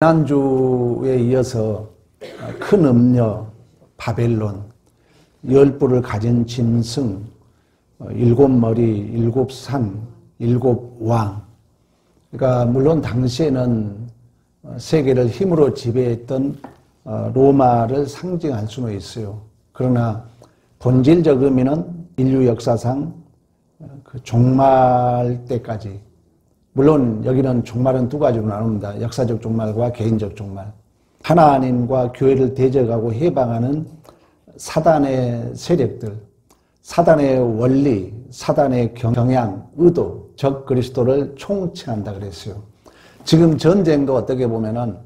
지난주에 이어서 큰 음녀 바벨론, 10뿔을 가진 짐승, 7머리, 7산, 7왕. 그러니까 물론 당시에는 세계를 힘으로 지배했던 로마를 상징할 수는 있어요. 그러나 본질적 의미는 인류 역사상 그 종말 때까지, 물론 여기는 종말은 두 가지로 나눕니다. 역사적 종말과 개인적 종말. 하나님과 교회를 대적하고 해방하는 사단의 세력들, 사단의 원리, 사단의 경향, 의도, 적 그리스도를 총체한다 그랬어요. 지금 전쟁도 어떻게 보면은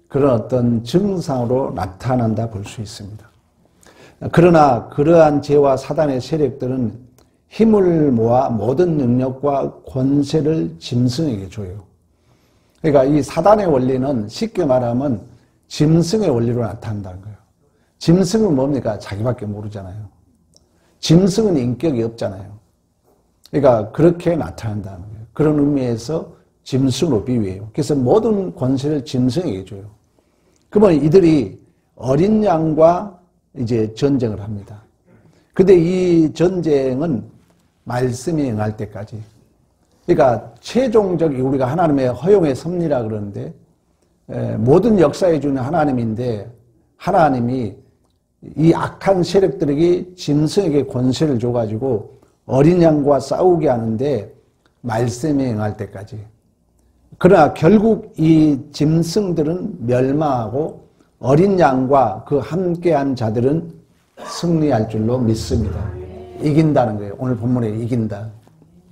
그런 어떤 증상으로 나타난다 볼 수 있습니다. 그러나 그러한 죄와 사단의 세력들은 힘을 모아 모든 능력과 권세를 짐승에게 줘요. 그러니까 이 사단의 원리는 쉽게 말하면 짐승의 원리로 나타난다는 거예요. 짐승은 뭡니까? 자기밖에 모르잖아요. 짐승은 인격이 없잖아요. 그러니까 그렇게 나타난다는 거예요. 그런 의미에서 짐승으로 비유해요. 그래서 모든 권세를 짐승에게 줘요. 그러면 이들이 어린 양과 이제 전쟁을 합니다. 근데 이 전쟁은 말씀이 응할 때까지. 그러니까 최종적 우리가 하나님의 허용의 섭리라 그러는데 모든 역사의 주는 하나님인데 하나님이 이 악한 세력들에게 짐승에게 권세를 줘가지고 어린 양과 싸우게 하는데 말씀이 응할 때까지. 그러나 결국 이 짐승들은 멸망하고 어린 양과 그 함께한 자들은 승리할 줄로 믿습니다. 이긴다는 거예요. 오늘 본문에 이긴다.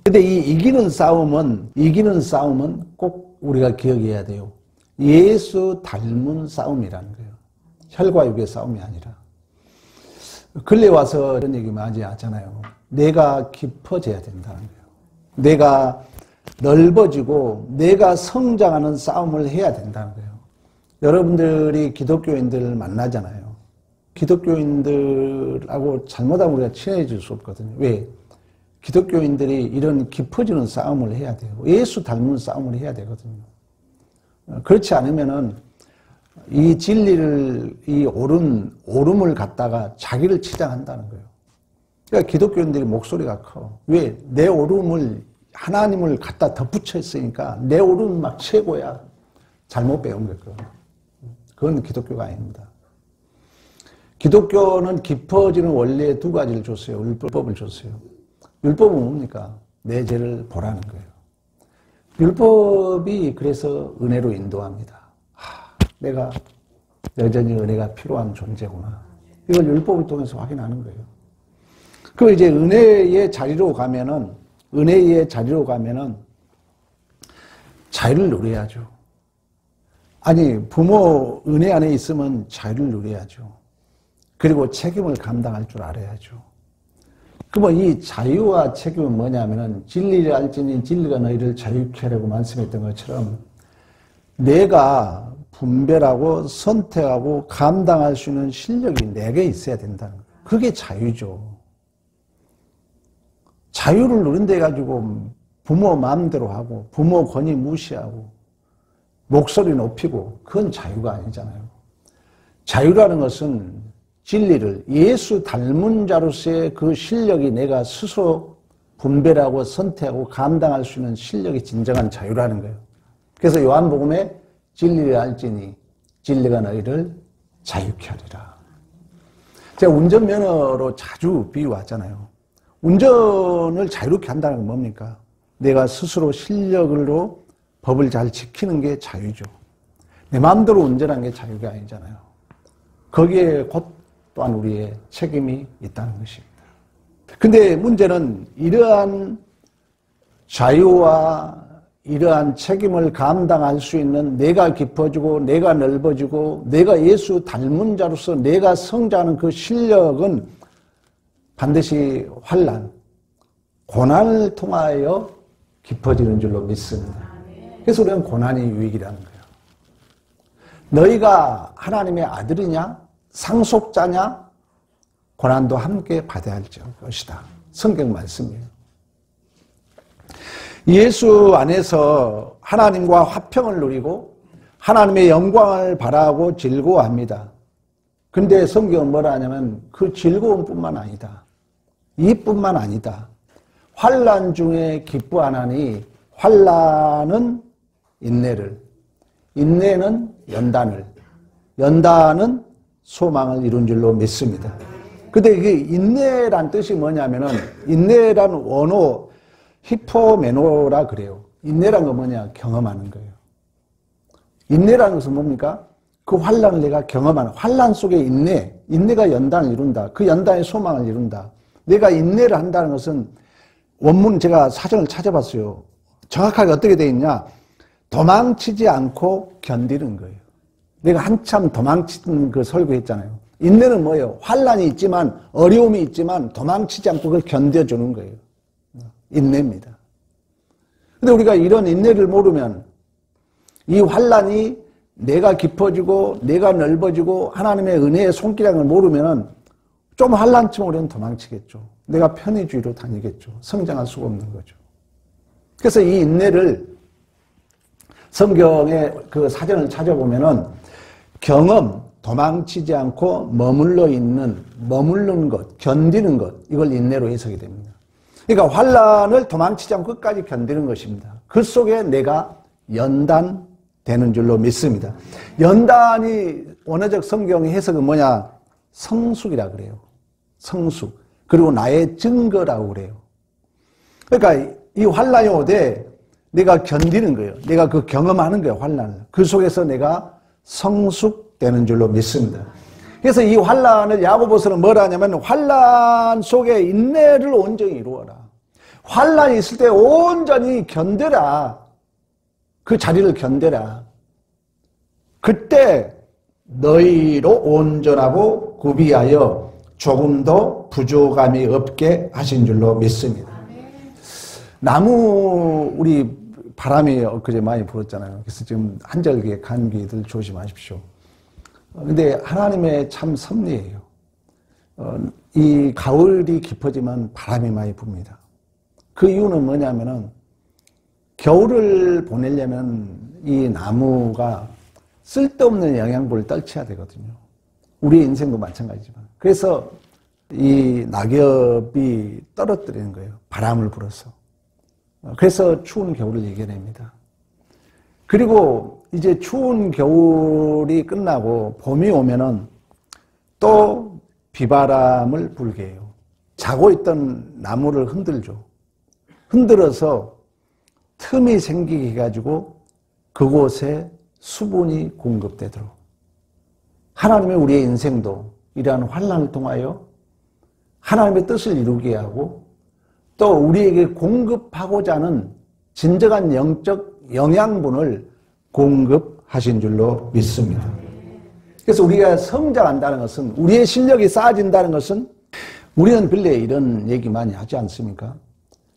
근데 이 이기는 싸움은 꼭 우리가 기억해야 돼요. 예수 닮은 싸움이라는 거예요. 혈과 육의 싸움이 아니라. 근래 와서 이런 얘기 많이 하잖아요. 내가 깊어져야 된다는 거예요. 내가 넓어지고 내가 성장하는 싸움을 해야 된다는 거예요. 여러분들이 기독교인들을 만나잖아요. 기독교인들하고 잘못하면 우리가 친해질 수 없거든요. 왜? 기독교인들이 이런 깊어지는 싸움을 해야 돼요. 예수 닮은 싸움을 해야 되거든요. 그렇지 않으면은 이 진리를, 이 옳음을 갖다가 자기를 치장한다는 거예요. 그러니까 기독교인들이 목소리가 커. 왜? 내 옳음을, 하나님을 갖다 덧붙여 있으니까 내 옳음은 막 최고야. 잘못 배운 거예요. 그건 기독교가 아닙니다. 기독교는 깊어지는 원리의 두 가지를 줬어요. 율법을 줬어요. 율법은 뭡니까? 내 죄를 보라는 거예요. 율법이 그래서 은혜로 인도합니다. 내가 여전히 은혜가 필요한 존재구나. 이걸 율법을 통해서 확인하는 거예요. 그 이제 은혜의 자리로 가면은 자유를 누려야죠. 아니, 부모 은혜 안에 있으면 자유를 누려야죠. 그리고 책임을 감당할 줄 알아야죠. 그러면 이 자유와 책임은 뭐냐면은 진리를 알지니 진리가 너희를 자유케 하라고 말씀했던 것처럼 내가 분별하고 선택하고 감당할 수 있는 실력이 내게 있어야 된다는 거예요. 그게 자유죠. 자유를 누린다 해가지고 부모 마음대로 하고 부모 권위 무시하고 목소리 높이고 그건 자유가 아니잖아요. 자유라는 것은 진리를 예수 닮은 자로서의 그 실력이 내가 스스로 분별하고 선택하고 감당할 수 있는 실력이 진정한 자유라는 거예요. 그래서 요한복음에 진리를 알지니 진리가 너희를 자유케 하리라. 제가 운전면허로 자주 비유하잖아요. 운전을 자유롭게 한다는 건 뭡니까? 내가 스스로 실력으로 법을 잘 지키는 게 자유죠. 내 마음대로 운전하는 게 자유가 아니잖아요. 거기에 곧 또한 우리의 책임이 있다는 것입니다. 근데 문제는 이러한 자유와 이러한 책임을 감당할 수 있는 내가 깊어지고 내가 넓어지고 내가 예수 닮은 자로서 내가 성장하는 그 실력은 반드시 환난, 고난을 통하여 깊어지는 줄로 믿습니다. 그래서 우리는 고난이 유익이라는 거예요. 너희가 하나님의 아들이냐? 상속자냐? 고난도 함께 받아야 할 것이다. 성경 말씀이에요. 예수 안에서 하나님과 화평을 누리고 하나님의 영광을 바라고 즐거워합니다. 근데 성경은 뭐라 하냐면 그 즐거움뿐만 아니다. 이뿐만 아니다. 환난 중에 기뻐하나니 환난은 인내를, 인내는 연단을, 연단은 소망을 이룬 줄로 믿습니다. 근데 이게 인내란 뜻이 뭐냐면은 인내란 원어 히포메노라 그래요. 인내란 건 뭐냐? 경험하는 거예요. 인내라는 것은 뭡니까? 그 환난을 내가 경험하는, 환난 속에 인내, 인내가 연단을 이룬다. 그 연단의 소망을 이룬다. 내가 인내를 한다는 것은 원문 제가 사전을 찾아봤어요. 정확하게 어떻게 되어 있냐? 도망치지 않고 견디는 거예요. 내가 한참 도망치는 그 설교했잖아요. 인내는 뭐예요? 환난이 있지만, 어려움이 있지만 도망치지 않고 그걸 견뎌주는 거예요. 인내입니다. 근데 우리가 이런 인내를 모르면 이 환난이 내가 깊어지고 내가 넓어지고 하나님의 은혜의 손길을 모르면 좀 환난쯤 오면 도망치겠죠. 내가 편의주의로 다니겠죠. 성장할 수가 없는 거죠. 그래서 이 인내를 성경의 그 사전을 찾아보면은 경험, 도망치지 않고 머무르는 것, 견디는 것, 이걸 인내로 해석이 됩니다. 그러니까 환난을 도망치지 않고 끝까지 견디는 것입니다. 그 속에 내가 연단되는 줄로 믿습니다. 연단이 원어적 성경의 해석은 뭐냐? 성숙이라 그래요. 성숙. 그리고 나의 증거라고 그래요. 그러니까 이 환난이 오되 내가 견디는 거예요. 내가 그 경험하는 거예요, 환난을. 그 속에서 내가 성숙되는 줄로 믿습니다. 그래서 이 환난을 야고보서는 뭐라 하냐면 환난 속에 인내를 온전히 이루어라. 환난이 있을 때 온전히 견뎌라. 그 자리를 견뎌라. 그때 너희로 온전하고 구비하여 조금도 부족함이 없게 하신 줄로 믿습니다. 나무 우리 바람이 엊그제 많이 불었잖아요. 그래서 지금 한절기에 감기들 조심하십시오. 근데 하나님의 참 섭리예요. 이 가을이 깊어지면 바람이 많이 붑니다. 그 이유는 뭐냐면은 겨울을 보내려면 이 나무가 쓸데없는 영양분을 떨쳐야 되거든요. 우리 인생도 마찬가지지만. 그래서 이 낙엽이 떨어뜨리는 거예요. 바람을 불어서. 그래서 추운 겨울을 이겨냅니다. 그리고 이제 추운 겨울이 끝나고 봄이 오면은 또 비바람을 불게 해요. 자고 있던 나무를 흔들죠. 흔들어서 틈이 생기게 해가지고 그곳에 수분이 공급되도록. 하나님의 우리의 인생도 이러한 환난을 통하여 하나님의 뜻을 이루게 하고 또 우리에게 공급하고자 하는 진정한 영적 영양분을 공급하신 줄로 믿습니다. 그래서 우리가 성장한다는 것은, 우리의 실력이 쌓아진다는 것은, 우리는 근래 이런 얘기 많이 하지 않습니까?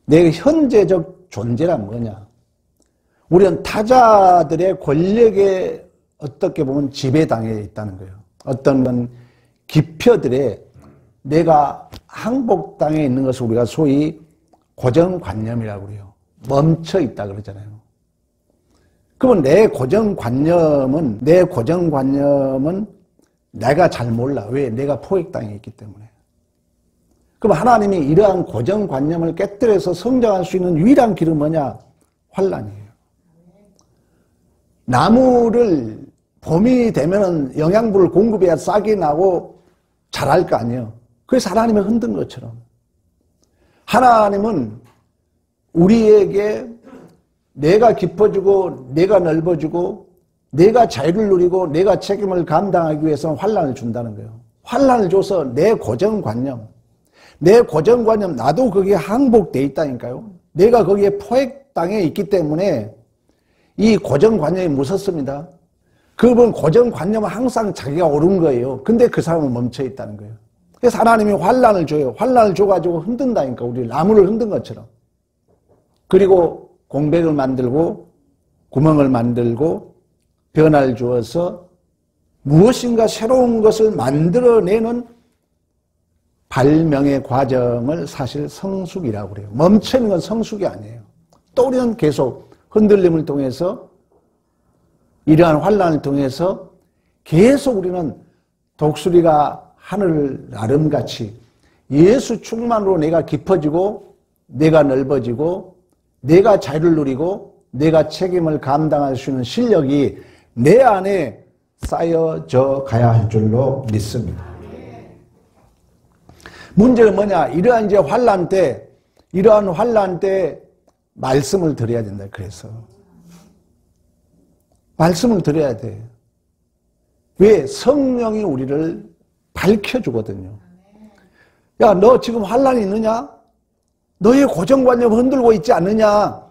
내 현재적 존재란 뭐냐? 우리는 타자들의 권력에 어떻게 보면 지배당해 있다는 거예요. 어떤 기표들에 내가 항복당해 있는 것을 우리가 소위 고정관념이라고 그래요. 멈춰 있다 그러잖아요. 그러면 내 고정관념은 내가 잘 몰라. 왜? 내가 포획당해 있기 때문에. 그럼 하나님이 이러한 고정관념을 깨뜨려서 성장할 수 있는 유일한 길은 뭐냐? 환난이에요. 나무를 봄이 되면은 영양분을 공급해야 싹이 나고 자랄 거 아니에요. 그래서 하나님을 흔든 것처럼 하나님은 우리에게 내가 깊어지고 내가 넓어지고 내가 자유를 누리고 내가 책임을 감당하기 위해서는 환난을 준다는 거예요. 환난을 줘서 내 고정관념 나도 거기에 항복돼 있다니까요. 내가 거기에 포획당해 있기 때문에 이 고정관념이 무섭습니다. 그분 고정관념은 항상 자기가 옳은 거예요. 근데 그 사람은 멈춰 있다는 거예요. 그래서 하나님이 환난을 줘요. 환난을 줘가지고 흔든다니까. 우리 나무를 흔든 것처럼. 그리고 공백을 만들고 구멍을 만들고 변화를 주어서 무엇인가 새로운 것을 만들어내는 발명의 과정을 사실 성숙이라고 그래요. 멈추는 건 성숙이 아니에요. 또 우리는 계속 흔들림을 통해서 이러한 환난을 통해서 계속 우리는 독수리가 하늘 나름같이 예수 충만으로 내가 깊어지고 내가 넓어지고 내가 자유를 누리고 내가 책임을 감당할 수 있는 실력이 내 안에 쌓여져 가야 할 줄로 믿습니다. 문제는 뭐냐? 이러한 이제 환난 때, 이러한 환난 때 말씀을 드려야 된다. 그래서 말씀을 드려야 돼. 왜? 성령이 우리를 밝혀주거든요. 야, 너 지금 환난이 있느냐? 너의 고정관념 흔들고 있지 않느냐?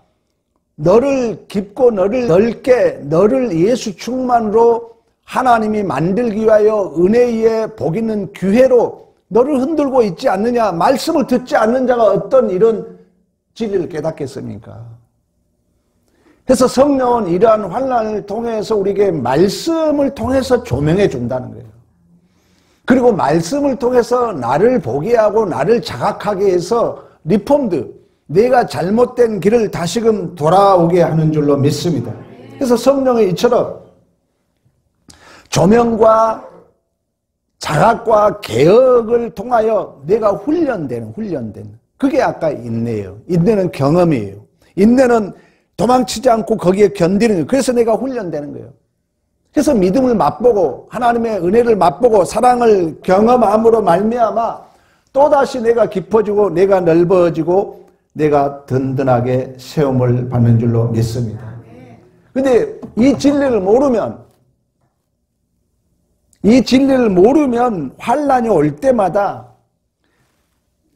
너를 깊고 너를 넓게 너를 예수 충만으로 하나님이 만들기 위하여 은혜의 복 있는 기회로 너를 흔들고 있지 않느냐? 말씀을 듣지 않는 자가 어떤 이런 진리를 깨닫겠습니까? 그래서 성령은 이러한 환난을 통해서 우리에게 말씀을 통해서 조명해 준다는 거예요. 그리고 말씀을 통해서 나를 보게 하고 나를 자각하게 해서 리폼드, 내가 잘못된 길을 다시금 돌아오게 하는 줄로 믿습니다. 그래서 성령이 이처럼 조명과 자각과 개혁을 통하여 내가 훈련된 그게 아까 인내예요. 인내는 경험이에요. 인내는 도망치지 않고 거기에 견디는 거예요. 그래서 내가 훈련되는 거예요. 그래서 믿음을 맛보고 하나님의 은혜를 맛보고 사랑을 경험함으로 말미암아 또다시 내가 깊어지고 내가 넓어지고 내가 든든하게 세움을 받는 줄로 믿습니다. 근데 이 진리를 모르면 환난이 올 때마다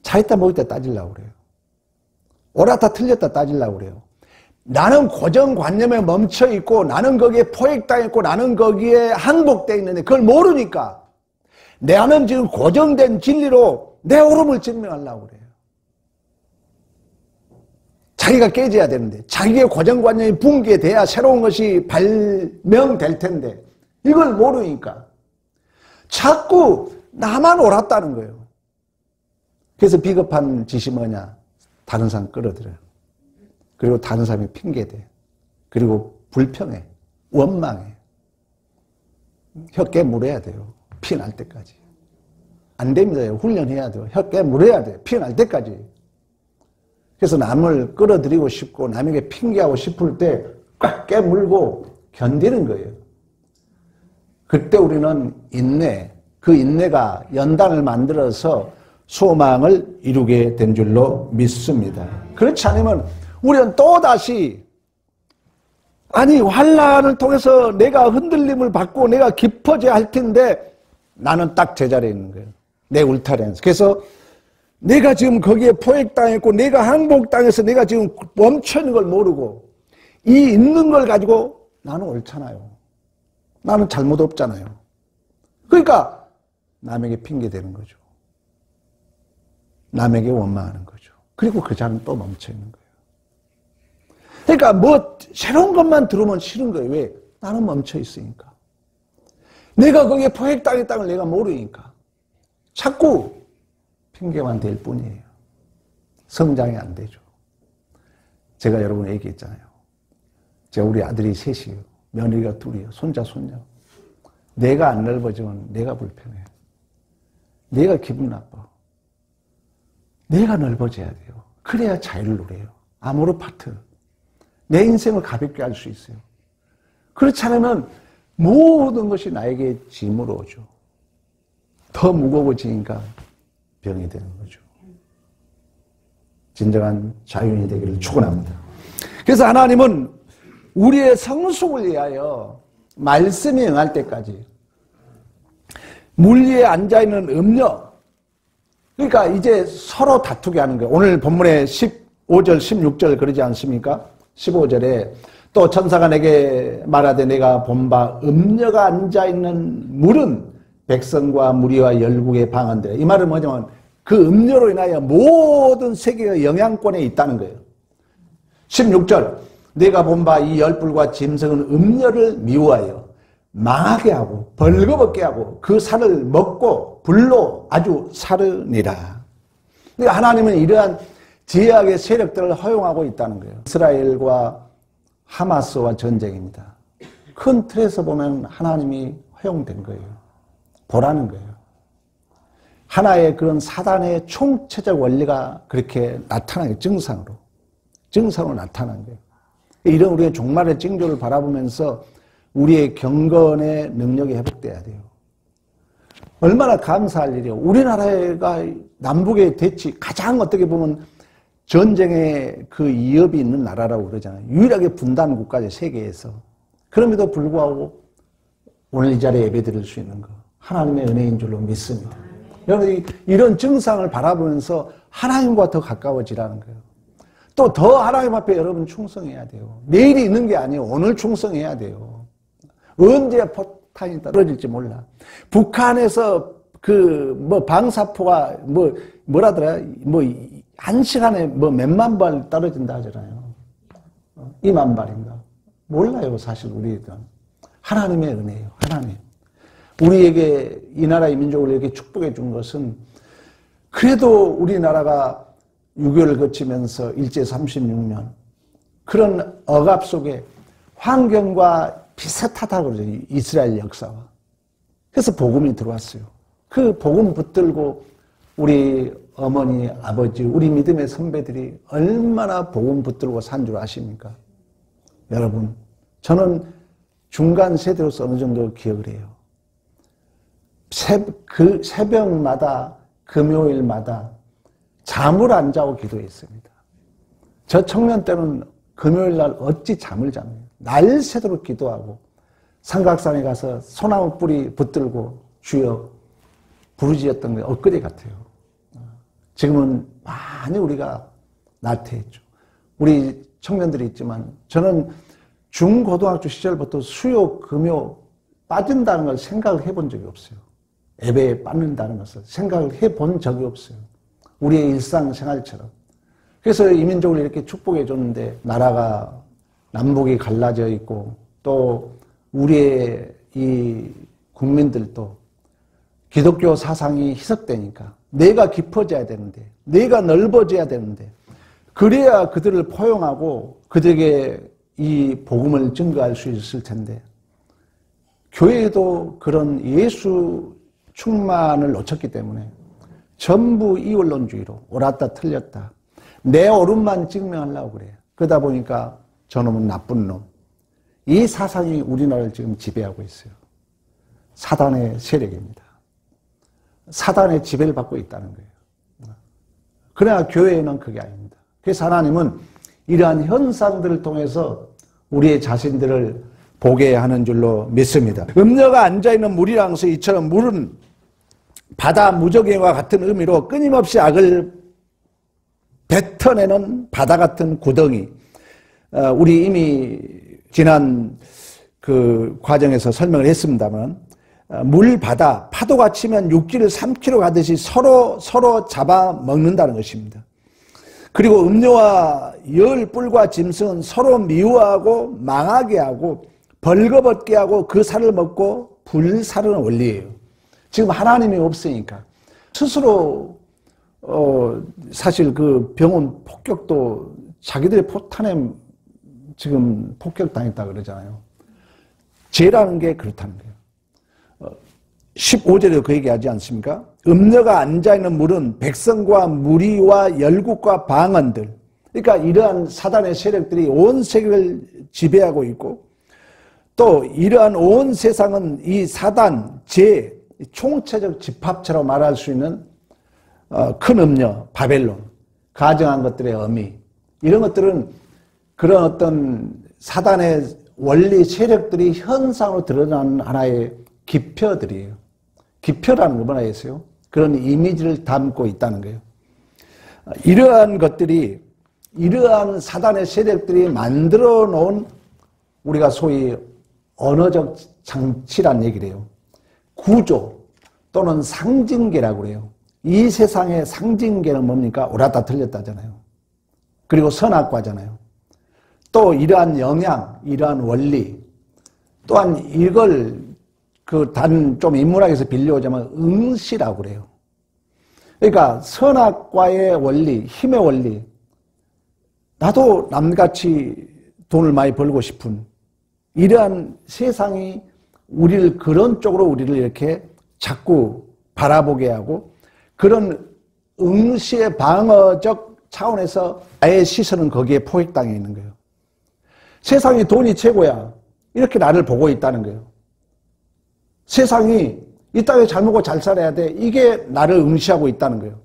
잘했다 못했다 따지려고 그래요. 옳았다 틀렸다 따지려고 그래요. 나는 고정관념에 멈춰있고 나는 거기에 포획당했고 나는 거기에 항복되어 있는데 그걸 모르니까 나는 지금 고정된 진리로 내 옳음을 증명하려고 그래요. 자기가 깨져야 되는데 자기의 고정관념이 붕괴돼야 새로운 것이 발명될 텐데 이걸 모르니까 자꾸 나만 옳았다는 거예요. 그래서 비겁한 짓이 뭐냐? 다른 사람 끌어들여요. 그리고 다른 사람이 핑계대. 그리고 불평해. 원망해. 혀 깨물어야 돼요. 피 날 때까지. 안 됩니다. 훈련해야 돼요. 혀 깨물어야 돼요. 피 날 때까지. 그래서 남을 끌어들이고 싶고 남에게 핑계하고 싶을 때 꽉 깨물고 견디는 거예요. 그때 우리는 그 인내가 연단을 만들어서 소망을 이루게 된 줄로 믿습니다. 그렇지 않으면 우리는 또다시 환난을 통해서 내가 흔들림을 받고 내가 깊어져야 할 텐데 나는 딱 제자리에 있는 거예요. 내 울타리에서. 그래서 내가 지금 거기에 포획당했고 내가 항복당해서 내가 지금 멈춰있는 걸 모르고 이 있는 걸 가지고 나는 옳잖아요. 나는 잘못 없잖아요. 그러니까 남에게 핑계대는 거죠. 남에게 원망하는 거죠. 그리고 그 자는 또 멈춰있는 거예요. 그러니까 새로운 것만 들으면 싫은 거예요. 왜? 나는 멈춰있으니까. 내가 거기에 포획당했다는 걸 내가 모르니까. 자꾸 핑계만 댈 뿐이에요. 성장이 안 되죠. 제가 여러분에 얘기했잖아요. 우리 아들이 셋이에요. 며느리가 둘이에요. 손자, 손녀. 내가 안 넓어지면 내가 불편해요. 내가 기분 나빠. 내가 넓어져야 돼요. 그래야 자유를 누려요. 아모르 파트. 내 인생을 가볍게 할 수 있어요. 그렇지 않으면 모든 것이 나에게 짐으로 오죠. 더 무거워지니까 병이 되는 거죠. 진정한 자유인이 되기를 축원합니다. 그래서 하나님은 우리의 성숙을 위하여 말씀이 응할 때까지 물 위에 앉아있는 음녀, 그러니까 이제 서로 다투게 하는 거예요. 오늘 본문에 15절 16절 그러지 않습니까? 15절에 또 천사가 내게 말하되 내가 본 바 음녀가 앉아있는 물은 백성과 무리와 열국의 방언들. 이 말은 뭐냐면 그 음녀로 인하여 모든 세계의 영향권에 있다는 거예요. 16절 내가 본 바 이 열불과 짐승은 음녀를 미워하여 망하게 하고 벌거벗게 하고 그 살을 먹고 불로 아주 사르니라. 그러니까 하나님은 이러한 제약의 세력들을 허용하고 있다는 거예요. 이스라엘과 하마스와 전쟁입니다. 큰 틀에서 보면 하나님이 허용된 거예요. 보라는 거예요. 하나의 그런 사단의 총체적 원리가 그렇게 나타나요. 증상으로 나타난 거예요. 이런 우리의 종말의 징조를 바라보면서 우리의 경건의 능력이 회복돼야 돼요. 얼마나 감사할 일이에요. 우리나라가 남북의 대치, 가장 어떻게 보면 전쟁의 그 위협이 있는 나라라고 그러잖아요. 유일하게 분단 국가죠, 세계에서. 그럼에도 불구하고 오늘 이 자리에 예배 드릴 수 있는 거, 하나님의 은혜인 줄로 믿습니다. 여러분, 이런 증상을 바라보면서 하나님과 더 가까워지라는 거예요. 또 더 하나님 앞에 여러분 충성해야 돼요. 내일이 있는 게 아니에요. 오늘 충성해야 돼요. 언제 포탄이 떨어질지 몰라. 북한에서 방사포가 뭐라더라? 한 시간에 몇만 발 떨어진다 하잖아요. 2만 발인가? 몰라요, 사실 우리들은. 하나님의 은혜예요, 하나님. 우리에게 이 나라의 민족을 이렇게 축복해 준 것은 그래도 우리나라가 6.25를 거치면서 일제 36년 그런 억압 속에 환경과 비슷하다고 그러죠. 이스라엘 역사와. 그래서 복음이 들어왔어요. 그 복음 붙들고 우리 어머니, 아버지, 우리 믿음의 선배들이 얼마나 복음 붙들고 산 줄 아십니까? 여러분, 저는 중간 세대로서 어느 정도 기억을 해요. 새벽마다, 금요일마다 잠을 안 자고 기도했습니다. 저 청년 때는 금요일날 어찌 잠을 잡니까? 날 새도록 기도하고 삼각산에 가서 소나무 뿌리 붙들고 주여 부르짖었던 게 엊그제 같아요. 지금은 많이 우리가 나태했죠. 우리 청년들이 있지만 저는 중고등학교 시절부터 수요, 금요 빠진다는 걸 생각을 해본 적이 없어요. 예배에 빠진다는 것을 생각을 해본 적이 없어요. 우리의 일상생활처럼. 그래서 이민족을 이렇게 축복해 줬는데 나라가 남북이 갈라져 있고 또 우리의 이 국민들도 기독교 사상이 희석되니까 내가 깊어져야 되는데 내가 넓어져야 되는데 그래야 그들을 포용하고 그들에게 이 복음을 증거할 수 있을 텐데 교회도 그런 예수 충만을 놓쳤기 때문에 전부 이원론주의로 옳았다 틀렸다 내 옳음만 증명하려고 그래요. 그러다 보니까 저놈은 나쁜 놈. 이 사상이 우리나라를 지금 지배하고 있어요. 사단의 세력입니다. 사단의 지배를 받고 있다는 거예요. 그러나 교회는 그게 아닙니다. 그래서 하나님은 이러한 현상들을 통해서 우리의 자신들을 보게 하는 줄로 믿습니다. 음녀가 앉아있는 물이라는 것은 이처럼 물은 바다 무저갱이와 같은 의미로 끊임없이 악을 뱉어내는 바다 같은 구덩이. 우리 이미 지난 그 과정에서 설명을 했습니다만 물, 바다, 파도가 치면 육지를 3km 가듯이 서로 잡아먹는다는 것입니다. 그리고 음료와 열, 뿔과 짐승은 서로 미워하고 망하게 하고 벌거벗게 하고 그 살을 먹고 불사르는 원리예요. 지금 하나님이 없으니까 스스로 사실 그 병원 폭격도 자기들의 포탄에 지금 폭격당했다 그러잖아요. 죄라는 게 그렇다는 거예요. 15절에도 그 얘기하지 않습니까? 음녀가 앉아있는 물은 백성과 무리와 열국과 방언들, 그러니까 이러한 사단의 세력들이 온 세계를 지배하고 있고 또 이러한 온 세상은 이 사단, 죄, 총체적 집합체로 말할 수 있는 큰 음녀, 바벨론, 가정한 것들의 어미, 이런 것들은 그런 어떤 사단의 원리 세력들이 현상으로 드러나는 하나의 기표들이에요. 기표라는 거 뭐라 했어요? 그런 이미지를 담고 있다는 거예요. 이러한 것들이, 이러한 사단의 세력들이 만들어 놓은 우리가 소위 언어적 장치란 얘기를 해요. 구조 또는 상징계라고 그래요. 이 세상의 상징계는 뭡니까? 옳았다 틀렸다잖아요. 그리고 선악과잖아요. 또 이러한 영향, 이러한 원리, 또한 이걸 좀 인문학에서 빌려오자면 응시라고 그래요. 그러니까 선악과의 원리, 힘의 원리, 나도 남같이 돈을 많이 벌고 싶은 이러한 세상이 우리를 그런 쪽으로 우리를 이렇게 자꾸 바라보게 하고 그런 응시의 방어적 차원에서 나의 시선은 거기에 포획당해 있는 거예요. 세상이 돈이 최고야. 이렇게 나를 보고 있다는 거예요. 세상이 이 땅에 잘 먹고 잘 살아야 돼. 이게 나를 응시하고 있다는 거예요.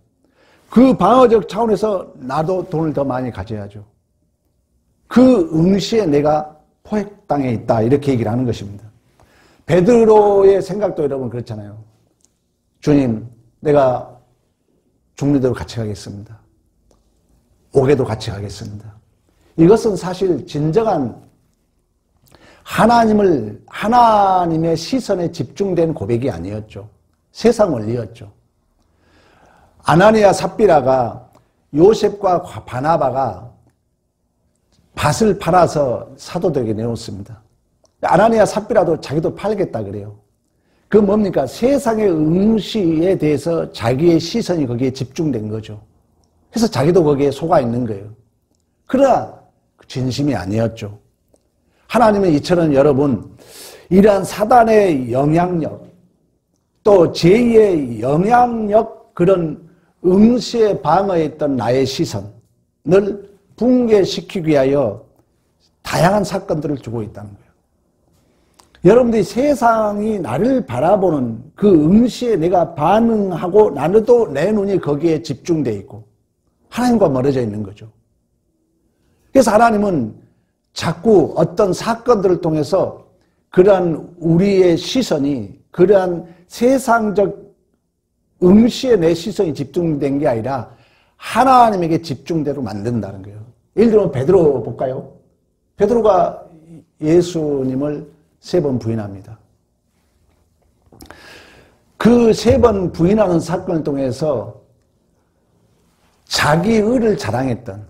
그 방어적 차원에서 나도 돈을 더 많이 가져야죠. 그 응시에 내가 포획당해 있다. 이렇게 얘기를 하는 것입니다. 베드로의 생각도 여러분 그렇잖아요. 주님, 내가 중리대로 같이 가겠습니다. 옥에도 같이 가겠습니다. 이것은 사실 진정한 하나님의 시선에 집중된 고백이 아니었죠. 세상 원리였죠. 아나니아 삽비라가 요셉과 바나바가 밭을 팔아서 사도들에게 내놓습니다. 아나니아 삽비라도 자기도 팔겠다 그래요. 그 뭡니까? 세상의 응시에 대해서 자기의 시선이 거기에 집중된 거죠. 그래서 자기도 거기에 속아 있는 거예요. 그러나 진심이 아니었죠. 하나님은 이처럼 여러분 이러한 사단의 영향력 또 제2의 영향력 그런 응시에 방어했던 나의 시선을 붕괴시키기 위하여 다양한 사건들을 주고 있다는 거예요. 여러분들이 세상이 나를 바라보는 그 응시에 내가 반응하고 나도 내 눈이 거기에 집중되어 있고 하나님과 멀어져 있는 거죠. 그래서 하나님은 자꾸 어떤 사건들을 통해서 그러한 우리의 시선이 그러한 세상적 응시에 내 시선이 집중된 게 아니라 하나님에게 집중대로 만든다는 거예요. 예를 들면 베드로 볼까요? 베드로가 예수님을 3번 부인합니다. 그 3번 부인하는 사건을 통해서 자기 의를 자랑했던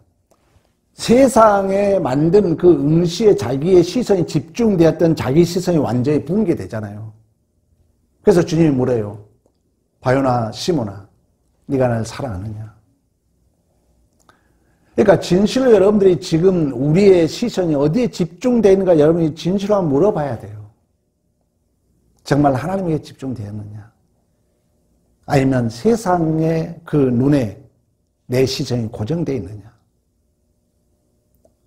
세상에 만든 그 응시에 자기의 시선이 집중되었던 자기 시선이 완전히 붕괴되잖아요. 그래서 주님이 물어요. 바요나 시몬아, 네가 나를 사랑하느냐? 그러니까 진실로 여러분들이 지금 우리의 시선이 어디에 집중되어 있는가 여러분이 진실로 한번 물어봐야 돼요. 정말 하나님에게 집중되었느냐? 아니면 세상의 그 눈에 내 시선이 고정되어 있느냐?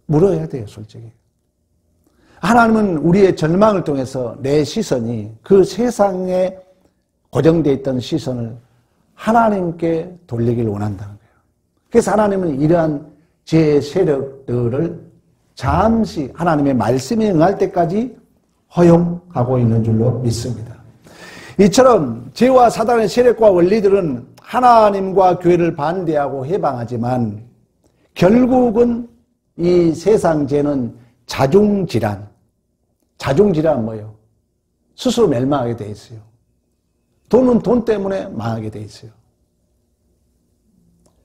물어야 돼요, 솔직히. 하나님은 우리의 절망을 통해서 내 시선이 그 세상에 고정되어 있던 시선을 하나님께 돌리기를 원한다는 거예요. 그래서 하나님은 이러한 제 세력들을 잠시 하나님의 말씀에 응할 때까지 허용하고 있는 줄로 믿습니다. 이처럼 죄와 사단의 세력과 원리들은 하나님과 교회를 반대하고 해방하지만 결국은 이 세상 죄는 자중질환. 자중질환은 뭐예요? 스스로 멸망하게 돼 있어요. 돈은 돈 때문에 망하게 돼 있어요.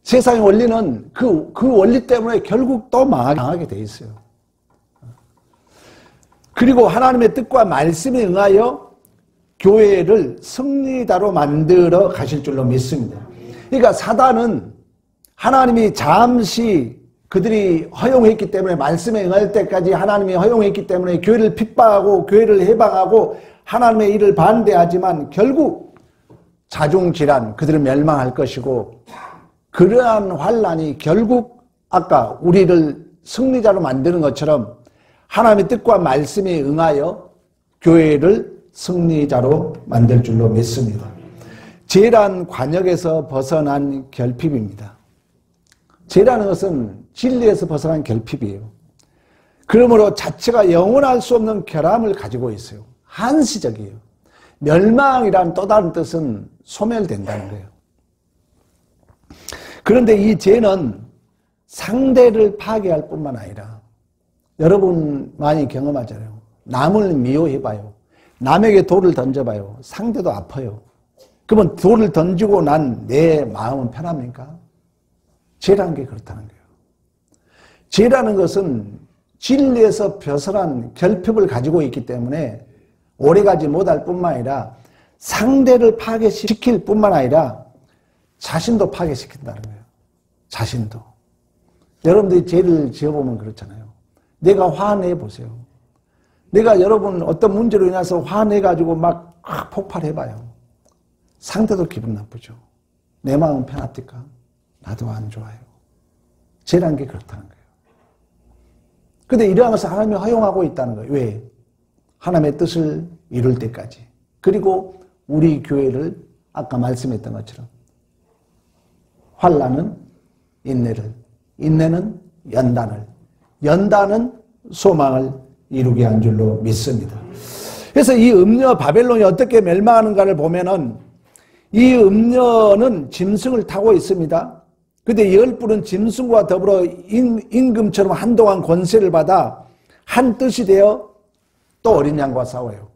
세상의 원리는 그 원리 때문에 결국 또 망하게 돼 있어요. 그리고 하나님의 뜻과 말씀에 응하여 교회를 승리자로 만들어 가실 줄로 믿습니다. 그러니까 사단은 하나님이 잠시 그들이 허용했기 때문에 말씀에 응할 때까지 하나님이 허용했기 때문에 교회를 핍박하고 교회를 해방하고 하나님의 일을 반대하지만 결국 자중질환, 그들은 멸망할 것이고 그러한 환란이 결국 아까 우리를 승리자로 만드는 것처럼 하나님의 뜻과 말씀에 응하여 교회를 승리자로 만들 줄로 믿습니다. 죄란 관역에서 벗어난 결핍입니다. 죄라는 것은 진리에서 벗어난 결핍이에요. 그러므로 자체가 영원할 수 없는 결함을 가지고 있어요. 한시적이에요. 멸망이란 또 다른 뜻은 소멸된다는 거예요. 그런데 이 죄는 상대를 파괴할 뿐만 아니라 여러분 많이 경험하잖아요. 남을 미워해봐요. 남에게 돌을 던져봐요. 상대도 아파요. 그러면 돌을 던지고 난 내 마음은 편합니까? 죄라는 게 그렇다는 거예요. 죄라는 것은 진리에서 벗어난 결핍을 가지고 있기 때문에 오래가지 못할 뿐만 아니라 상대를 파괴시킬 뿐만 아니라 자신도 파괴시킨다는 거예요. 자신도. 여러분들이 죄를 지어보면 그렇잖아요. 내가 화내보세요. 내가 여러분 어떤 문제로 인해서 화내가지고 막 폭발해봐요. 상대도 기분 나쁘죠. 내 마음은 편합니까? 나도 안 좋아요. 죄라는 게 그렇다는 거예요. 근데 이러한 것을 하나님이 허용하고 있다는 거예요. 왜? 하나님의 뜻을 이룰 때까지. 그리고 우리 교회를 아까 말씀했던 것처럼 환난은 인내를, 인내는 연단을, 연단은 소망을 이루게 한 줄로 믿습니다. 그래서 이 음녀 바벨론이 어떻게 멸망하는가를 보면은 이 음녀는 짐승을 타고 있습니다. 근데 열불은 짐승과 더불어 임금처럼 한동안 권세를 받아 한 뜻이 되어 또 어린 양과 싸워요.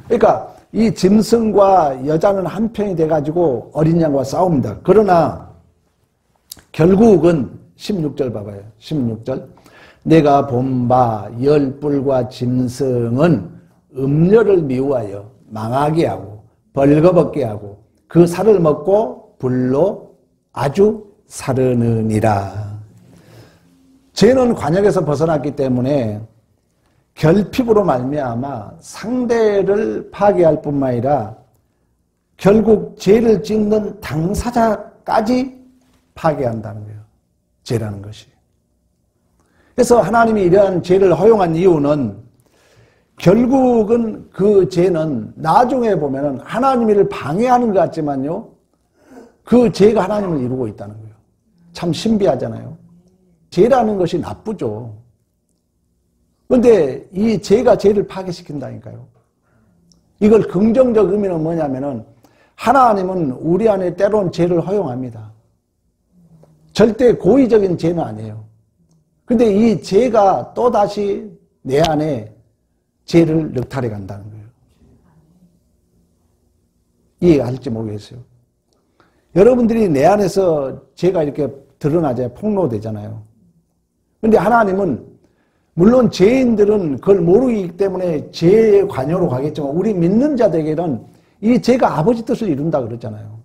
그러니까 이 짐승과 여자는 한 편이 돼가지고 어린 양과 싸웁니다. 그러나 결국은 16절 봐봐요. 16절. 내가 본 바 열불과 짐승은 음녀를 미워하여 망하게 하고 벌거벗게 하고 그 살을 먹고 불로 아주 사르느니라. 죄는 관역에서 벗어났기 때문에 결핍으로 말미암아 상대를 파괴할 뿐만 아니라 결국 죄를 짓는 당사자까지 파괴한다는 거예요. 죄라는 것이. 그래서 하나님이 이러한 죄를 허용한 이유는 결국은 그 죄는 나중에 보면은 하나님을 방해하는 것 같지만요, 그 죄가 하나님을 이루고 있다는 거예요. 참 신비하잖아요. 죄라는 것이 나쁘죠. 그런데 이 죄가 죄를 파괴시킨다니까요. 이걸 긍정적 의미는 뭐냐면은 하나님은 우리 안에 때로는 죄를 허용합니다. 절대 고의적인 죄는 아니에요. 근데 이 죄가 또다시 내 안에 죄를 늑탈해 간다는 거예요. 이해할지 모르겠어요. 여러분들이 내 안에서 죄가 이렇게 드러나잖아요. 폭로되잖아요. 근데 하나님은 물론 죄인들은 그걸 모르기 때문에 죄의 관여로 가겠지만 우리 믿는 자들에게는 이 죄가 아버지 뜻을 이룬다 그러잖아요.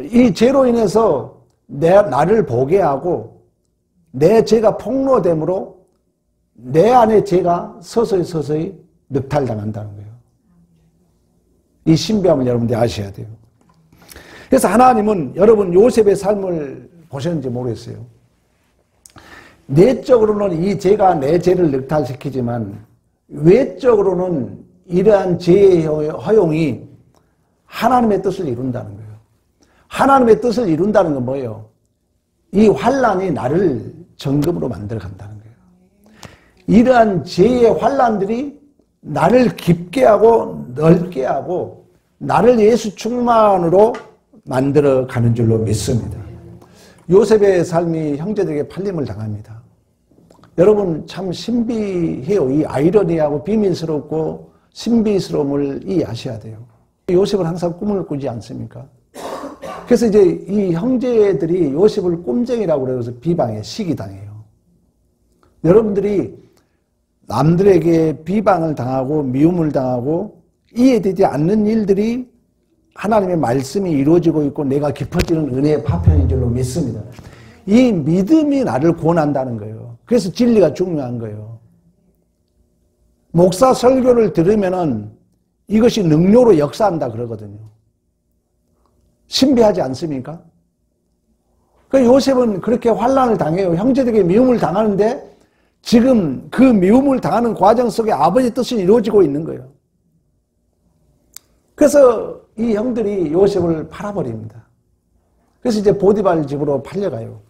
이 죄로 인해서 나를 보게 하고 내 죄가 폭로됨으로 내 안에 죄가 서서히 늑탈당한다는 거예요. 이 신비함을 여러분들이 아셔야 돼요. 그래서 하나님은 여러분 요셉의 삶을 보셨는지 모르겠어요. 내적으로는 이 죄가 내 죄를 늑탈시키지만 외적으로는 이러한 죄의 허용이 하나님의 뜻을 이룬다는 거예요. 하나님의 뜻을 이룬다는 건 뭐예요? 이 환난이 나를 정금으로 만들어 간다는 거예요. 이러한 죄의 환난들이 나를 깊게 하고 넓게 하고 나를 예수 충만으로 만들어 가는 줄로 믿습니다. 요셉의 삶이 형제들에게 팔림을 당합니다. 여러분 참 신비해요. 이 아이러니하고 비밀스럽고 신비스러움을 이해하셔야 돼요. 요셉은 항상 꿈을 꾸지 않습니까? 그래서 이제 이 형제들이 요셉을 꼼쟁이라고 그래서 비방해, 시기당해요. 여러분들이 남들에게 비방을 당하고 미움을 당하고 이해되지 않는 일들이 하나님의 말씀이 이루어지고 있고 내가 깊어지는 은혜의 파편인 줄로 믿습니다. 이 믿음이 나를 구원한다는 거예요. 그래서 진리가 중요한 거예요. 목사 설교를 들으면은 이것이 능력으로 역사한다 그러거든요. 신비하지 않습니까? 그 요셉은 그렇게 환난을 당해요. 형제들에게 미움을 당하는데 지금 그 미움을 당하는 과정 속에 아버지의 뜻이 이루어지고 있는 거예요. 그래서 이 형들이 요셉을 팔아버립니다. 그래서 이제 보디발 집으로 팔려가요.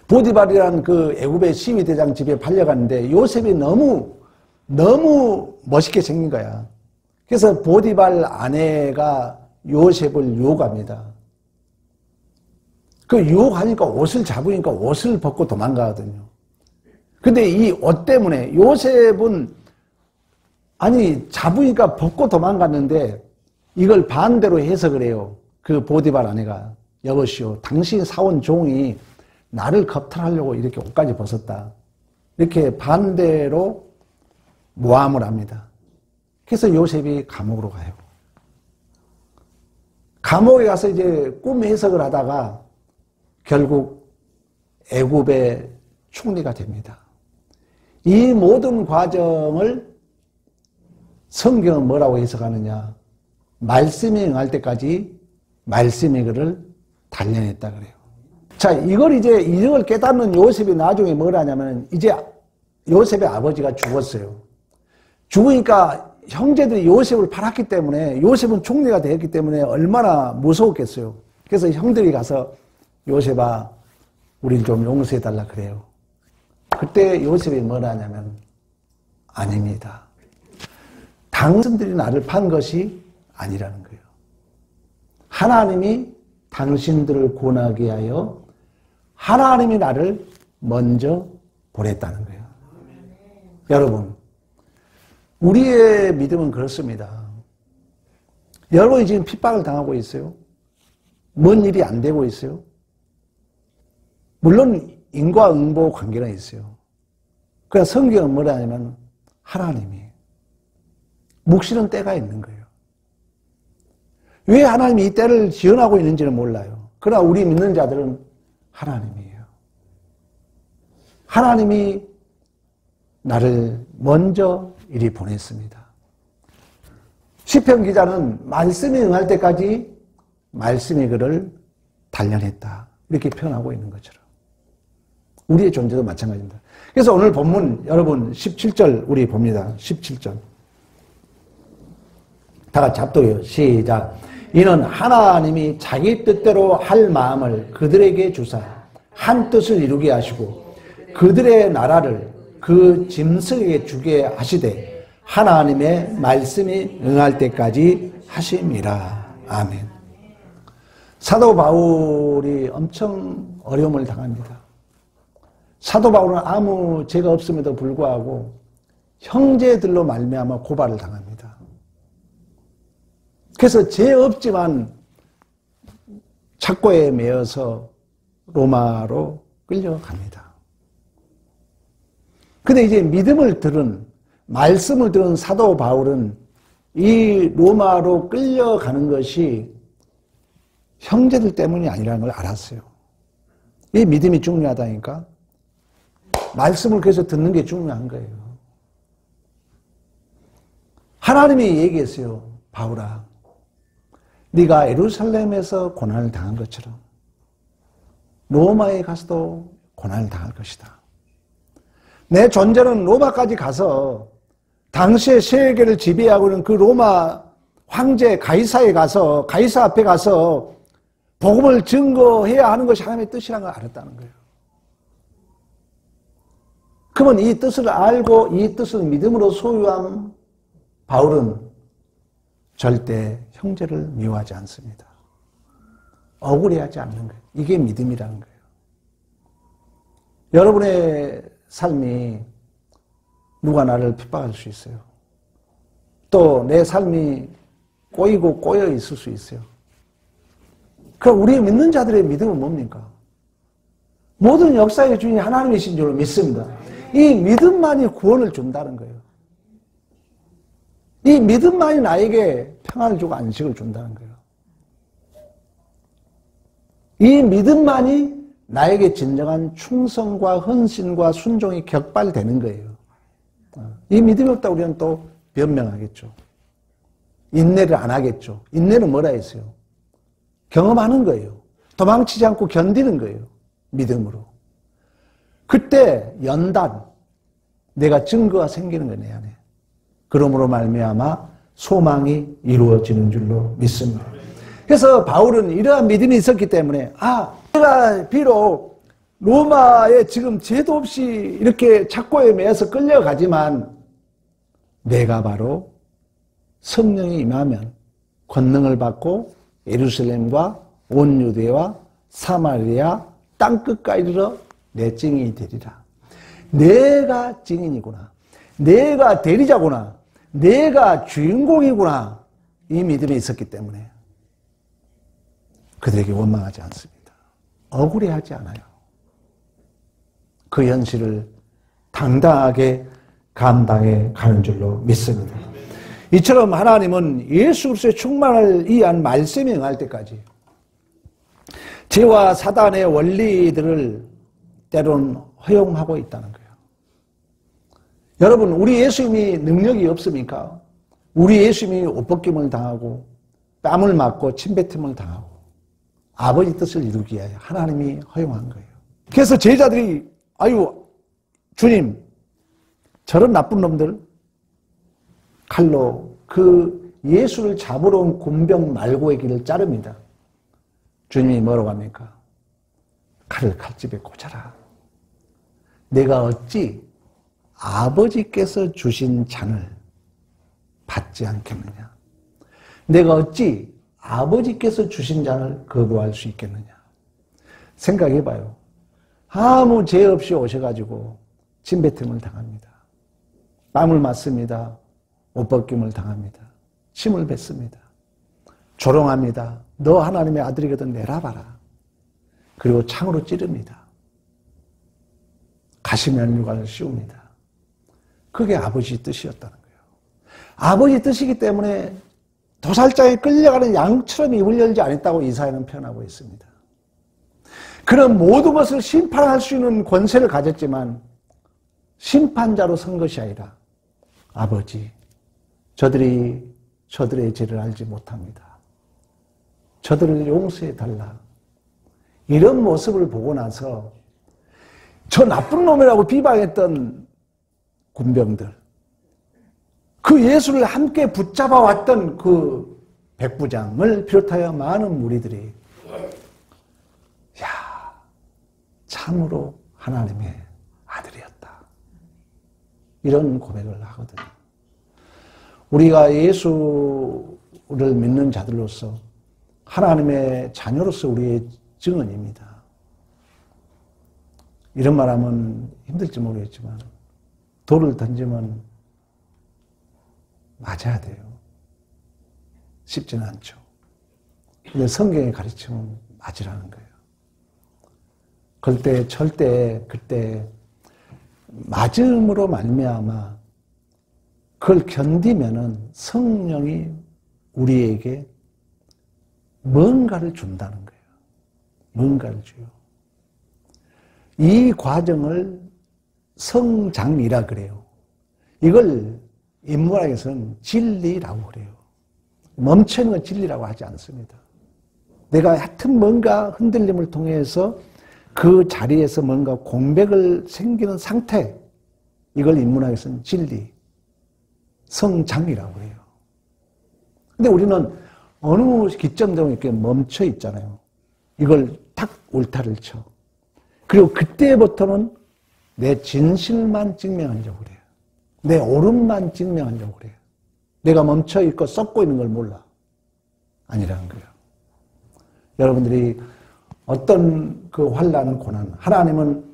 보디발이라는 그 애굽의 시위대장 집에 팔려갔는데 요셉이 너무 멋있게 생긴 거야. 그래서 보디발 아내가 요셉을 유혹합니다. 그 유혹하니까 옷을 잡으니까 옷을 벗고 도망가거든요. 근데 이 옷 때문에 요셉은 아니 잡으니까 벗고 도망갔는데 이걸 반대로 해석을 해요. 그 보디발 아내가 여보시오 당신 사온 종이 나를 겁탈하려고 이렇게 옷까지 벗었다. 이렇게 반대로 모함을 합니다. 그래서 요셉이 감옥으로 가요. 감옥에 가서 이제 꿈 해석을 하다가 결국 애굽의 총리가 됩니다. 이 모든 과정을 성경은 뭐라고 해석하느냐? 말씀이 응할 때까지 말씀이 그를 단련했다 그래요. 자, 이걸 깨닫는 요셉이 나중에 뭘 하냐면, 이제 요셉의 아버지가 죽었어요. 죽으니까 형제들이 요셉을 팔았기 때문에, 요셉은 총리가 되었기 때문에 얼마나 무서웠겠어요. 그래서 형들이 가서 요셉아, 우리를 좀 용서해달라 그래요. 그때 요셉이 뭐라 하냐면, 아닙니다. 당신들이 나를 판 것이 아니라는 거예요. 하나님이 당신들을 구원하기 위하여 하나님이 나를 먼저 보냈다는 거예요. 여러분, 우리의 믿음은 그렇습니다. 여러분이 지금 핍박을 당하고 있어요. 뭔 일이 안 되고 있어요. 물론 인과응보 관계가 있어요. 그래서 성경은 뭐라 하냐면 하나님이 묵시는 때가 있는 거예요. 왜 하나님이 이 때를 지연하고 있는지는 몰라요. 그러나 우리 믿는 자들은 하나님이에요. 하나님이 나를 먼저 이리 보냈습니다. 시편 기자는 말씀이 응할 때까지 말씀이 그를 단련했다. 이렇게 표현하고 있는 것처럼 우리의 존재도 마찬가지입니다. 그래서 오늘 본문 여러분 17절 우리 봅니다. 17절 다 같이 합독해요. 시작. 이는 하나님이 자기 뜻대로 할 마음을 그들에게 주사 한 뜻을 이루게 하시고 그들의 나라를 그 짐승에게 주게 하시되 하나님의 말씀이 응할 때까지 하심이라. 아멘. 사도 바울이 엄청 어려움을 당합니다. 사도 바울은 아무 죄가 없음에도 불구하고 형제들로 말미암아 고발을 당합니다. 그래서 죄 없지만 착고에 매여서 로마로 끌려갑니다. 근데 이제 믿음을 들은, 말씀을 들은 사도 바울은 이 로마로 끌려가는 것이 형제들 때문이 아니라는 걸 알았어요. 이 믿음이 중요하다니까. 말씀을 그래서 듣는 게 중요한 거예요. 하나님이 얘기했어요. 바울아, 네가 예루살렘에서 고난을 당한 것처럼 로마에 가서도 고난을 당할 것이다. 내 존재는 로마까지 가서 당시의 세계를 지배하고 있는 그 로마 황제 가이사에 가서, 가이사 앞에 가서 복음을 증거해야 하는 것이 하나님의 뜻이라는 걸 알았다는 거예요. 그러면 이 뜻을 알고 이 뜻을 믿음으로 소유한 바울은 절대 형제를 미워하지 않습니다. 억울해하지 않는 거예요. 이게 믿음이라는 거예요. 여러분의 삶이 누가 나를 핍박할 수 있어요. 또 내 삶이 꼬이고 꼬여 있을 수 있어요. 그럼 우리 믿는 자들의 믿음은 뭡니까? 모든 역사의 주인이 하나님이신 줄 믿습니다. 이 믿음만이 구원을 준다는 거예요. 이 믿음만이 나에게 평안을 주고 안식을 준다는 거예요. 이 믿음만이 나에게 진정한 충성과 헌신과 순종이 격발되는 거예요. 이 믿음이 없다 우리는 또 변명하겠죠. 인내를 안 하겠죠. 인내는 뭐라 했어요? 경험하는 거예요. 도망치지 않고 견디는 거예요. 믿음으로. 그때 연단, 내가 증거가 생기는 거예요, 내 안에. 그러므로 말미암아 소망이 이루어지는 줄로 믿습니다. 그래서 바울은 이러한 믿음이 있었기 때문에 내가 비록 로마에 지금 죄도 없이 이렇게 착고에 매여서 끌려가지만 내가 바로 성령이 임하면 권능을 받고 예루살렘과 온 유대와 사마리아 땅끝까지 이르러 내 증인이 되리라. 내가 증인이구나. 내가 대리자구나. 내가 주인공이구나. 이 믿음이 있었기 때문에 그들에게 원망하지 않습니다. 억울해하지 않아요. 그 현실을 당당하게 감당해 가는 줄로 믿습니다. 이처럼 하나님은 예수 그리스도의 충만을 이해한 말씀이 응할 때까지 죄와 사단의 원리들을 때로는 허용하고 있다는 거예요. 여러분, 우리 예수님이 능력이 없습니까? 우리 예수님이 옷벗김을 당하고 뺨을 맞고 침뱉음을 당하고 아버지 뜻을 이루기 위하여 하나님이 허용한 거예요. 그래서 제자들이 아유 주님 저런 나쁜 놈들 칼로 그 예수를 잡으러 온 군병 말고의 길을 자릅니다. 주님이 뭐라고 합니까? 칼을 칼집에 꽂아라. 내가 어찌 아버지께서 주신 잔을 받지 않겠느냐? 내가 어찌 아버지께서 주신 잔을 거부할 수 있겠느냐? 생각해봐요. 아무 죄 없이 오셔가지고 침뱉음을 당합니다. 뺨을 맞습니다. 옷벗김을 당합니다. 침을 뱉습니다. 조롱합니다. 너 하나님의 아들이거든 내라봐라. 그리고 창으로 찌릅니다. 가시면류관을 씌웁니다. 그게 아버지 뜻이었다는 거예요. 아버지 뜻이기 때문에 도살장에 끌려가는 양처럼 입을 열지 않았다고 이사야는 표현하고 있습니다. 그런 모든 것을 심판할 수 있는 권세를 가졌지만 심판자로 선 것이 아니라 아버지, 저들이 저들의 죄를 알지 못합니다. 저들을 용서해달라. 이런 모습을 보고 나서 저 나쁜 놈이라고 비방했던 군병들, 그 예수를 함께 붙잡아 왔던 그 백부장을 비롯하여 많은 무리들이 야, 참으로 하나님의 아들이었다. 이런 고백을 하거든요. 우리가 예수를 믿는 자들로서 하나님의 자녀로서 우리의 증언입니다. 이런 말하면 힘들지 모르겠지만 돌을 던지면 맞아야 돼요. 쉽지는 않죠. 근데 성경의 가르침은 맞으라는 거예요. 그때 절대 그때 맞음으로 말미암아 그걸 견디면은 성령이 우리에게 뭔가를 준다는 거예요. 뭔가를 줘요. 이 과정을 성장이라 그래요. 이걸 인문학에서는 진리라고 그래요. 멈추는 건 진리라고 하지 않습니다. 내가 하여튼 뭔가 흔들림을 통해서 그 자리에서 뭔가 공백을 생기는 상태, 이걸 인문학에서는 진리, 성장이라고 해요. 근데 우리는 어느 기점 되면 이렇게 멈춰 있잖아요. 이걸 탁 울타를 쳐. 그리고 그때부터는 내 진실만 증명하려고 그래요. 내 옳음만 증명하려고 그래요. 내가 멈춰 있고 썩고 있는 걸 몰라. 아니라는 거예요. 여러분들이 어떤 그 환난, 고난, 하나님은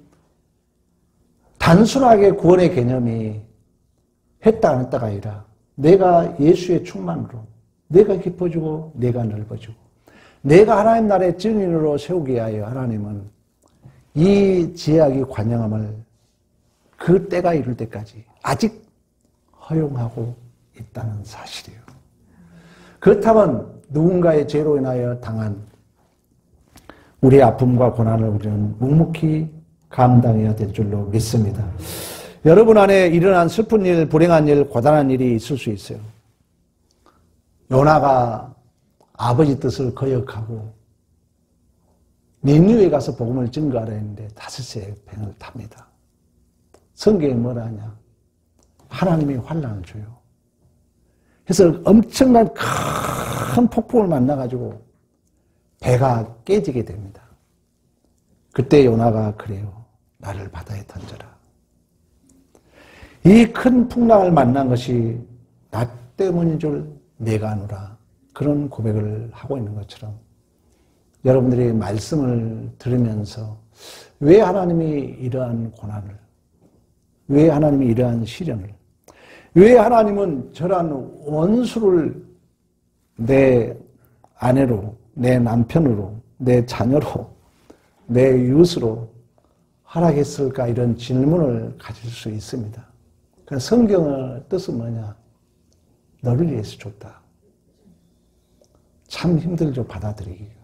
단순하게 구원의 개념이 했다 안 했다가 아니라 내가 예수의 충만으로 내가 깊어지고 내가 넓어지고 내가 하나님 나라의 증인으로 세우기 위하여 하나님은 이 제약이 관영함을 그 때가 이룰 때까지 아직 허용하고 있다는 사실이에요. 그렇다면 누군가의 죄로 인하여 당한 우리의 아픔과 고난을 우리는 묵묵히 감당해야 될 줄로 믿습니다. 여러분 안에 일어난 슬픈 일, 불행한 일, 고단한 일이 있을 수 있어요. 요나가 아버지 뜻을 거역하고 니느웨에 가서 복음을 증거하려 했는데 5세 뱀을 탑니다. 성경이 뭐라 하냐? 하나님이 환난을 줘요. 그래서 엄청난 큰 폭풍을 만나가지고 배가 깨지게 됩니다. 그때 요나가 그래요. 나를 바다에 던져라. 이 큰 풍랑을 만난 것이 나 때문인 줄 내가 아노라. 그런 고백을 하고 있는 것처럼 여러분들이 말씀을 들으면서 왜 하나님이 이러한 고난을, 왜 하나님이 이러한 시련을, 왜 하나님은 저러한 원수를 내 아내로, 내 남편으로, 내 자녀로, 내 이웃으로 허락했을까, 이런 질문을 가질 수 있습니다. 그래서 성경의 뜻은 뭐냐? 너를 위해서 줬다. 참 힘들죠, 받아들이기가.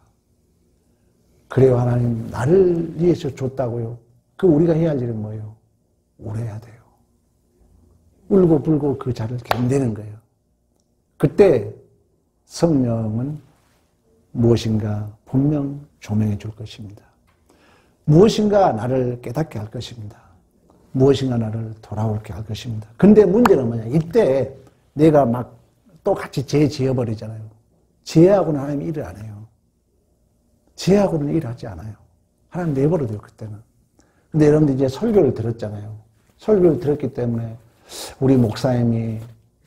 그래요, 하나님 나를 위해서 줬다고요? 그 우리가 해야 할 일은 뭐예요? 울어야 돼요. 울고불고 그 자를 견디는 거예요. 그때 성령은 무엇인가 분명 조명해 줄 것입니다. 무엇인가 나를 깨닫게 할 것입니다. 무엇인가 나를 돌아올게 할 것입니다. 근데 문제는 뭐냐? 이때 내가 막 똑같이 죄 지어버리잖아요. 죄하고는 하나님이 일을 안 해요. 죄하고는 일하지 않아요. 하나님 내버려둬요, 그때는. 근데 여러분들 이제 설교를 들었잖아요. 설교를 들었기 때문에 우리 목사님이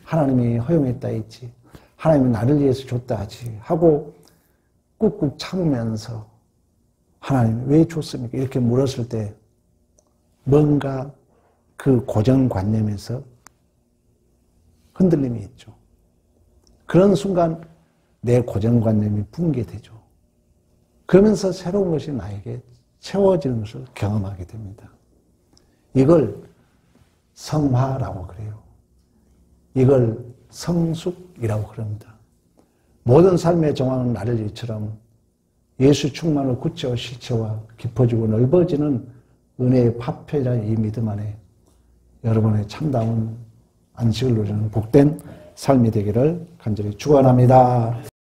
하나님이 허용했다 했지, 하나님이 나를 위해서 줬다 하지 하고 꾹꾹 참으면서 하나님 왜 줬습니까? 이렇게 물었을 때 뭔가 그 고정관념에서 흔들림이 있죠. 그런 순간 내 고정관념이 붕괴되죠. 그러면서 새로운 것이 나에게 채워지는 것을 경험하게 됩니다. 이걸 성화라고 그래요. 이걸 성숙이라고 그럽니다. 모든 삶의 정황은 나를 이처럼 예수 충만을 구체와 실체와 깊어지고 넓어지는 은혜의 파편이라는 이 믿음 안에 여러분의 참다운 안식을 누리는 복된 삶이 되기를 간절히 축원합니다.